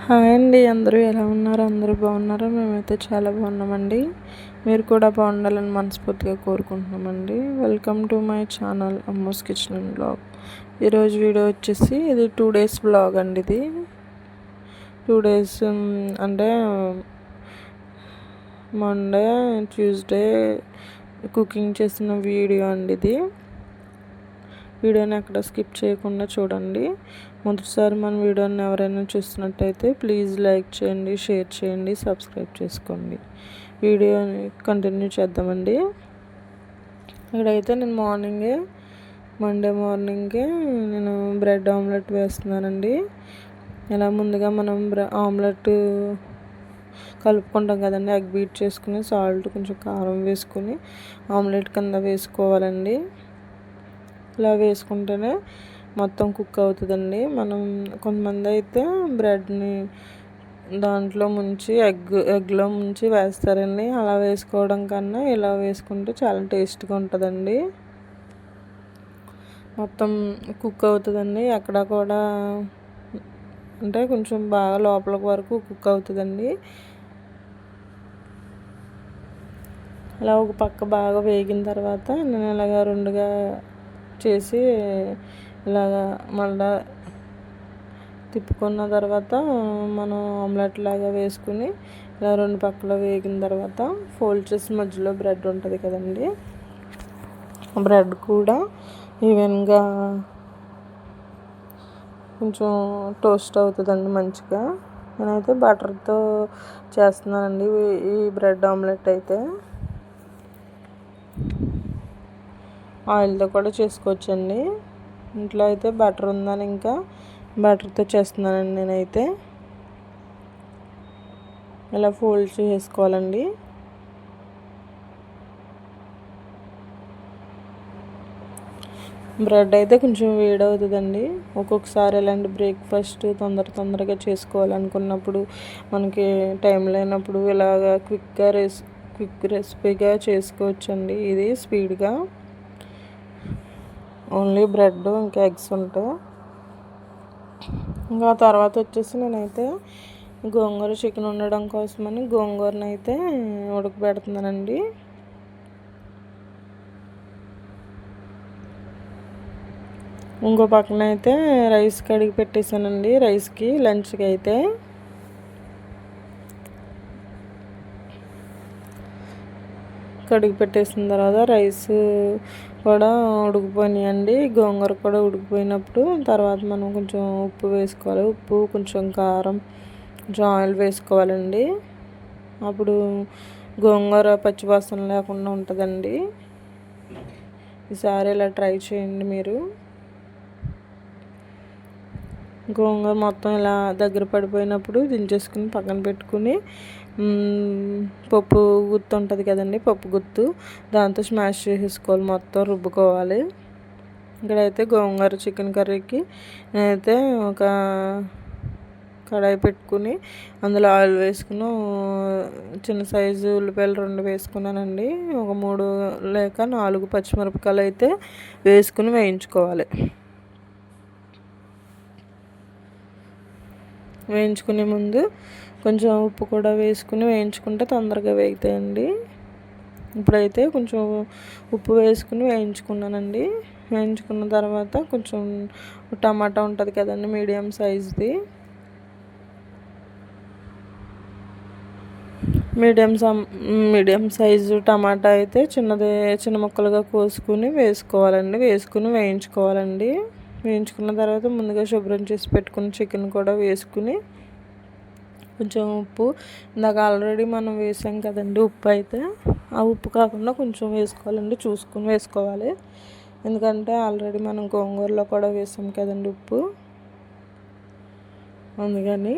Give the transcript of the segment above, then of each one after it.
Hi అండి, అందరూ ఎలా ఉన్నారు? అందరూ బాగున్నారా? మేమైతే చాలా బాగున్నామండి. మీరు కూడా బాగుండాలని మనస్ఫూర్తిగా కోరుకుంటున్నామండి. Welcome to my channel Ammo's kitchen and blog. ఈరోజు వీడియో వచ్చేసి ఇది 2 days బ్లాగ్ అండి. ఇది 2 days అంటే మండే, ట్యూస్డే కుకింగ్ చేసిన వీడియో అండి. ఇది వీడియోని ఎక్కడ స్కిప్ చేయకుండా చూడండి. మొదటిసారి మన వీడియోని ఎవరైనా చూస్తున్నట్టయితే ప్లీజ్ లైక్ చేయండి, షేర్ చేయండి, సబ్స్క్రైబ్ చేసుకోండి. వీడియోని కంటిన్యూ చేద్దామండి. ఇక్కడైతే నేను మండే మార్నింగే నేను బ్రెడ్ ఆమ్లెట్ వేస్తున్నానండి. ఇలా ముందుగా మనం ఆమ్లెట్ కలుపుకుంటాం కదండి, ఎగ్ బీట్ చేసుకుని సాల్ట్ కొంచెం కారం వేసుకుని ఆమ్లెట్ కింద వేసుకోవాలండి. ఇలా వేసుకుంటేనే మొత్తం కుక్ అవుతుందండి. కొంతమంది అయితే బ్రెడ్ని దాంట్లో ముంచి ఎగ్లో ముంచి వేస్తారండి. అలా వేసుకోవడం కన్నా ఇలా వేసుకుంటే చాలా టేస్ట్గా ఉంటుందండి. మొత్తం కుక్ అవుతుందండి. అక్కడ కూడా అంటే కొంచెం బాగా లోపలికి వరకు కుక్ అవుతుందండి. ఇలా ఒక పక్క బాగా వేగిన తర్వాత నేను ఇలాగ రెండుగా చేసి ఇలాగా మళ్ళీ తిప్పుకున్న తర్వాత మనం ఆమ్లెట్ లాగా వేసుకుని ఇలా 2 పక్కల వేగిన తర్వాత ఫోల్డ్ చేసి మధ్యలో బ్రెడ్ ఉంటుంది కదండి, బ్రెడ్ కూడా ఈవెన్గా కొంచెం టోస్ట్ అవుతుందండి మంచిగా. నేనైతే బటర్తో చేస్తున్నానండి ఈ బ్రెడ్ ఆమ్లెట్. అయితే ఆయిల్తో కూడా చేసుకోవచ్చండి. ఇంట్లో అయితే బటర్ ఉందని ఇంకా బటర్తో చేస్తున్నానండి. నేనైతే ఇలా ఫోల్డ్ చేసుకోవాలండి. బ్రెడ్ అయితే కొంచెం వేడి అవుతుందండి. ఒక్కొక్కసారి ఇలాంటి బ్రేక్ఫాస్ట్ తొందరగా చేసుకోవాలనుకున్నప్పుడు, మనకి టైం లేనప్పుడు ఇలాగా క్విక్ రెసిపీగా చేసుకోవచ్చండి. ఇది స్పీడ్గా ఓన్లీ బ్రెడ్ ఇంకా ఎగ్స్ ఉంటాయి. ఇంకా తర్వాత వచ్చేసి నేనైతే గోంగూర చికెన్ ఉండడం కోసమని గోంగూరని అయితే ఉడకబెడుతున్నానండి. ఇంకో పక్కన అయితే రైస్ కడిగి పెట్టేశానండి. రైస్కి లంచ్కి అయితే కడిగి పెట్టేసిన తర్వాత రైస్ కూడా ఉడికిపోయినాయండి. గోంగూర కూడా ఉడికిపోయినప్పుడు తర్వాత మనం కొంచెం ఉప్పు వేసుకోవాలి. ఉప్పు, కొంచెం కారం, కొంచెం ఆయిల్ వేసుకోవాలండి. అప్పుడు గోంగూర పచ్చివాసన లేకుండా ఉంటుందండి. ఈసారి ఇలా ట్రై చేయండి మీరు. గోంగూర మొత్తం ఇలా దగ్గర పడిపోయినప్పుడు దించేసుకుని పక్కన పెట్టుకుని పప్పు గుత్తు ఉంటుంది కదండి, పప్పు గుత్తు దాంతో స్మాష్ చేసేసుకోవాలి, మొత్తం రుబ్బుకోవాలి. ఇక్కడైతే గోంగూర చికెన్ కర్రీకి నేనైతే ఒక కడాయి పెట్టుకుని అందులో ఆయిల్ వేసుకుని చిన్న సైజు ఉల్లిపాయలు 2 వేసుకున్నానండి. ఒక 3 లేక 4 పచ్చిమిరపకాయలు అయితే వేసుకుని వేయించుకోవాలి. వేయించుకునే ముందు కొంచెం ఉప్పు కూడా వేసుకుని వేయించుకుంటే తొందరగా వేగుతాయండి. ఇప్పుడైతే కొంచెం ఉప్పు వేసుకుని వేయించుకున్నానండి. వేయించుకున్న తర్వాత కొంచెం టమాటా ఉంటుంది కదండి, మీడియం సైజు టమాటా అయితే చిన్న ముక్కలుగా కోసుకుని వేసుకోవాలండి. వేసుకుని వేయించుకోవాలండి. వేయించుకున్న తర్వాత ముందుగా శుభ్రం చేసి పెట్టుకున్న చికెన్ కూడా వేసుకుని కొంచెం ఉప్పు, ఇందాక ఆల్రెడీ మనం వేసాం కదండి ఉప్పు, అయితే ఆ ఉప్పు కాకుండా కొంచెం వేసుకోవాలండి, చూసుకుని వేసుకోవాలి. ఎందుకంటే ఆల్రెడీ మనం గోంగూరలో కూడా వేసాం కదండి ఉప్పు, అందుకని.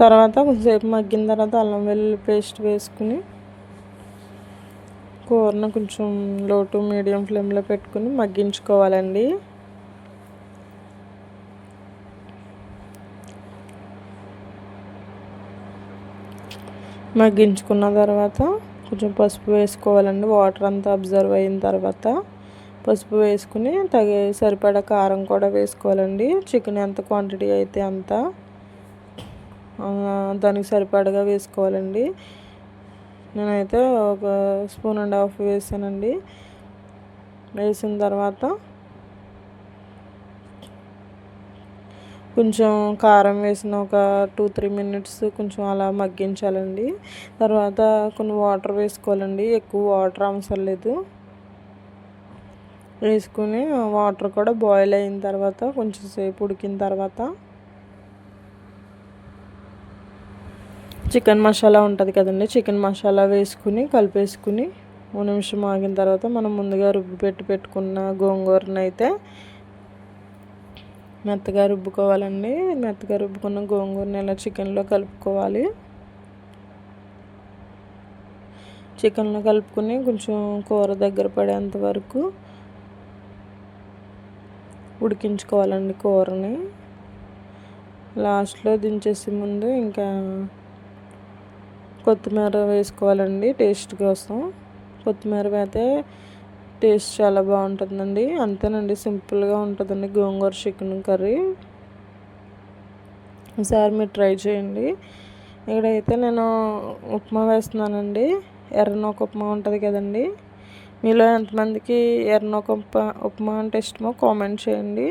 తర్వాత కొంచెంసేపు మగ్గిన తర్వాత అల్లం వెల్లుల్లి పేస్ట్ వేసుకుని కూరను కొంచెం లో టు మీడియం ఫ్లేమ్లో పెట్టుకుని మగ్గించుకోవాలండి. మగ్గించుకున్న తర్వాత కొంచెం పసుపు వేసుకోవాలండి. వాటర్ అంతా అబ్జర్వ్ అయిన తర్వాత పసుపు వేసుకుని సరిపడా కారం కూడా వేసుకోవాలండి. చికెన్ ఎంత క్వాంటిటీ అయితే అంత దానికి సరిపడగా వేసుకోవాలండి. నేనైతే 1.5 స్పూన్ వేసానండి. వేసిన తర్వాత కొంచెం కారం వేసిన ఒక 2-3 మినిట్స్ కొంచెం అలా మగ్గించాలండి. తర్వాత కొన్ని వాటర్ వేసుకోవాలండి. ఎక్కువ వాటర్ అవసరం లేదు. వేసుకుని వాటర్ కూడా బాయిల్ అయిన తర్వాత కొంచెం సేపు ఉడికిన తర్వాత చికెన్ మసాలా ఉంటుంది కదండి, చికెన్ మసాలా వేసుకుని కలిపేసుకుని 1 నిమిషం ఆగిన తర్వాత మనం ముందుగా పెట్టుకున్న గోంగూరను అయితే మెత్తగా రుబ్బుకోవాలండి. మెత్తగా రుబ్బుకున్న గోంగూరని ఇలా చికెన్లో కలుపుకోవాలి. చికెన్లో కలుపుకొని కొంచెం కూర దగ్గర పడేంత వరకు ఉడికించుకోవాలండి కూరని. లాస్ట్లో దించేసే ముందు ఇంకా కొత్తిమీర వేసుకోవాలండి టేస్ట్ కోసం. కొత్తిమీర వేస్తే టేస్ట్ చాలా బాగుంటుందండి. అంతేనండి, సింపుల్గా ఉంటుందండి గోంగూర చికెన్ కర్రీ. ఈసారి మీరు ట్రై చేయండి. ఇక్కడైతే నేను ఉప్మా వేస్తున్నానండి. ఎర్రనూక ఉప్మా ఉంటుంది కదండి, మీలో ఎంతమందికి ఎర్రనూక ఉప్మా అంటే ఇష్టమో కామెంట్ చేయండి.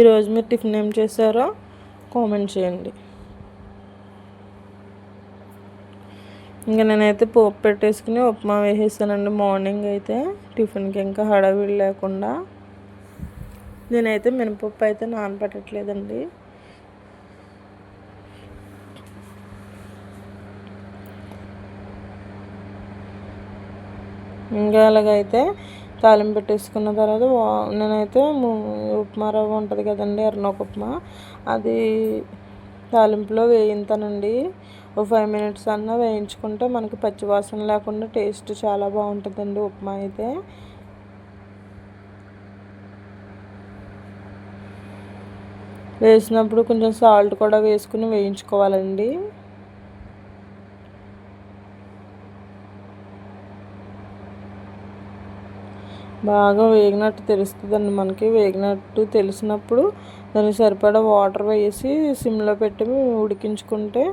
ఈరోజు మీరు టిఫిన్ ఏం చేశారో కామెంట్ చేయండి. ఇంకా నేనైతే పోపు పెట్టేసుకుని ఉప్మా వేసేసానండి. మార్నింగ్ అయితే టిఫిన్కి ఇంకా హడావిడి లేకుండా. నేనైతే మినపప్పు అయితే నానబెట్టట్లేదండి. ఇంకా అలాగైతే తాలింపు పెట్టేసుకున్న తర్వాత నేనైతే ఉప్మా రవ్వ ఉంటుంది కదండి, ఎర్రనూక ఉప్మా, అది తాలింపులో వేయింతానండి. ఒక 5 మినిట్స్ అన్నా వేయించుకుంటే మనకి పచ్చివాసన లేకుండా టేస్ట్ చాలా బాగుంటుందండి ఉప్మా అయితే. వేసినప్పుడు కొంచెం సాల్ట్ కూడా వేసుకుని వేయించుకోవాలండి. బాగా వేగినట్టు తెలుస్తుందండి మనకి. వేగినట్టు తెలిసినప్పుడు దానికి సరిపడా వాటర్ వేసి సిమ్లో పెట్టి ఉడికించుకుంటే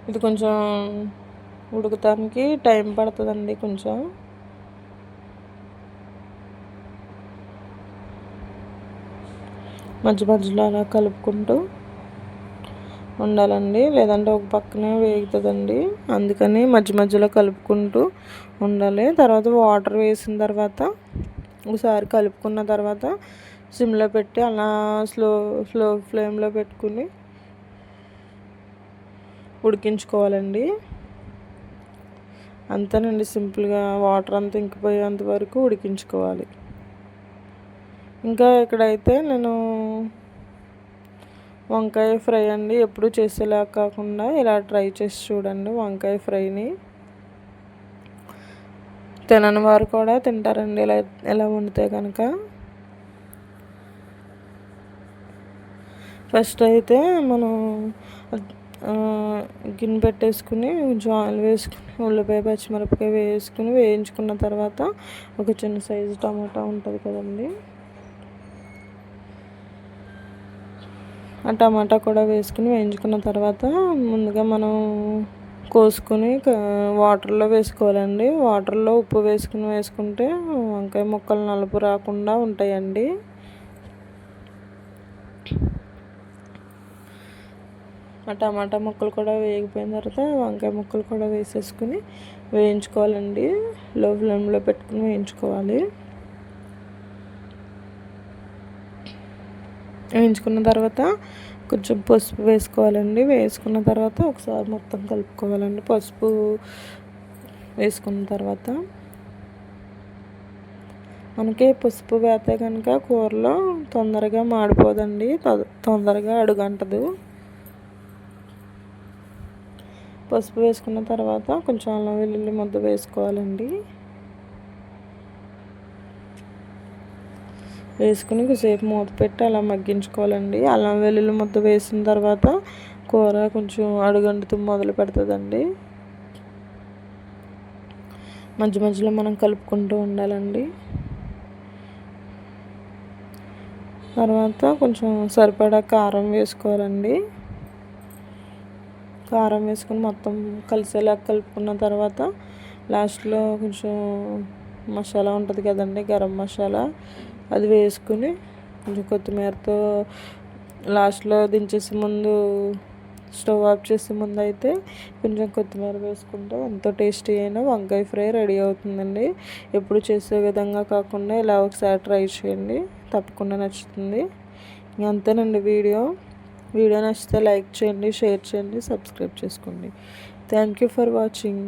ఇది కొంచెం ఉడకటానికి టైం పడుతుందండి. కొంచెం మధ్య మధ్యలో అలా కలుపుకుంటూ ఉండాలండి, లేదంటే ఒక పక్కనే వేగుతుందండి. అందుకని మధ్య మధ్యలో కలుపుకుంటూ ఉండాలి. తర్వాత వాటర్ వేసిన తర్వాత ఒకసారి కలుపుకున్న తర్వాత సిమ్లో పెట్టి అలా స్లో ఫ్లేమ్లో పెట్టుకుని ఉడికించుకోవాలండి. అంతేనండి, సింపుల్గా వాటర్ అంతా ఇంకిపోయేంత వరకు ఉడికించుకోవాలి. ఇంకా ఇక్కడైతే నేను వంకాయ ఫ్రై అండి, ఎప్పుడు చేసేలా కాకుండా ఇలా ట్రై చేసి చూడండి. వంకాయ ఫ్రైని తినని వారు కూడా తింటారండి ఎలా వండితే కనుక. ఫస్ట్ అయితే మనం గిన్నె పెట్టేసుకుని కొంచెం ఆయిల్ వేసుకుని ఉల్లిపాయ పచ్చిమిరపకాయ వేసుకుని వేయించుకున్న తర్వాత ఒక చిన్న సైజు టమాటా ఉంటుంది కదండి, ఆ టమాటా కూడా వేసుకుని వేయించుకున్న తర్వాత ముందుగా మనం కోసుకొని వాటర్లో వేసుకోవాలండి. వాటర్లో ఉప్పు వేసుకుంటే వంకాయ ముక్కలు నలుపు రాకుండా ఉంటాయండి. ఆ టమాటా ముక్కలు కూడా వేగిపోయిన తర్వాత వంకాయ ముక్కలు కూడా వేసేసుకుని వేయించుకోవాలండి. లో ఫ్లేమ్లో పెట్టుకుని వేయించుకోవాలి. వేయించుకున్న తర్వాత కొంచెం పసుపు వేసుకోవాలండి. వేసుకున్న తర్వాత ఒకసారి మొత్తం కలుపుకోవాలండి. పసుపు వేసుకున్న తర్వాత మనకి పసుపు వేస్తే కనుక కూరలో తొందరగా మాడిపోదండి, తొందరగా అడుగంటదు. పసుపు వేసుకున్న తర్వాత కొంచెం అల్లం వెల్లుల్లి ముద్ద వేసుకోవాలండి. వేసుకుని కొద్దిసేపు మూత పెట్టి అలా మగ్గించుకోవాలండి. అల్లం వెల్లుల్లి ముద్ద వేసిన తర్వాత కూర కొంచెం అడుగంటుతూ మొదలు పెడుతుందండి. మధ్య మధ్యలో మనం కలుపుకుంటూ ఉండాలండి. తర్వాత కొంచెం సరిపడా కారం వేసుకోవాలండి. కారం వేసుకొని మొత్తం కలిసేలా కలుపుకున్న తర్వాత లాస్ట్లో కొంచెం మసాలా ఉంటుంది కదండి, గరం మసాలా, అది వేసుకుని కొంచెం కొత్తిమీరతో లాస్ట్లో దించేసే ముందు, స్టవ్ ఆఫ్ చేసే ముందు అయితే కొంచెం కొత్తిమీర వేసుకుంటే ఎంతో టేస్టీ అయిన వంకాయ ఫ్రై రెడీ అవుతుందండి. ఎప్పుడు చేసే విధంగా కాకుండా ఇలా ఒకసారి ట్రై చేయండి, తప్పకుండా నచ్చుతుంది. అంతేనండి వీడియో నచ్చితే లైక్ చేయండి, షేర్ చేయండి, సబ్స్క్రైబ్ చేసుకోండి. Thank you for watching.